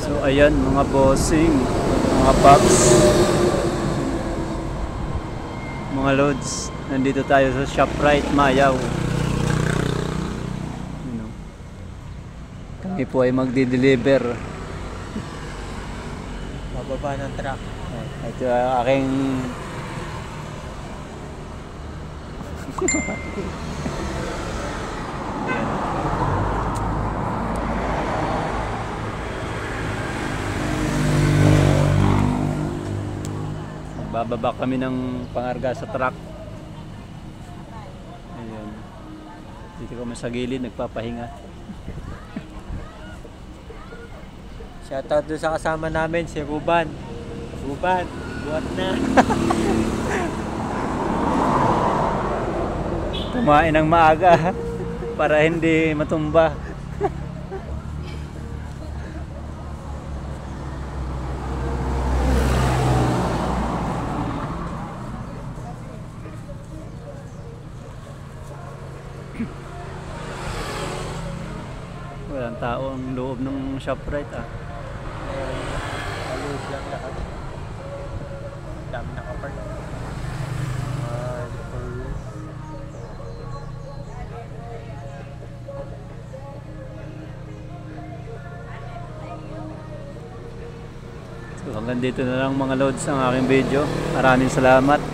So ayan mga bossing, mga paps, mga loads, nandito tayo sa ShopRite Mayaw. Kami po ay magdi-deliver. Bababa ng truck. Ito aking bababa kami ng pangarga sa truck. Ayan. Dito kami sa gilid nagpapahinga. Shoutout doon sa kasama namin, si Ruban. Ruban, buhat na. Kumain ng maaga para hindi matumba. Walang tao ang loob ng ShopRite ah. Kaloob lang lahat. Dami nakapark. So hanggang dito na lang mga loads ang aking video. Maraming salamat.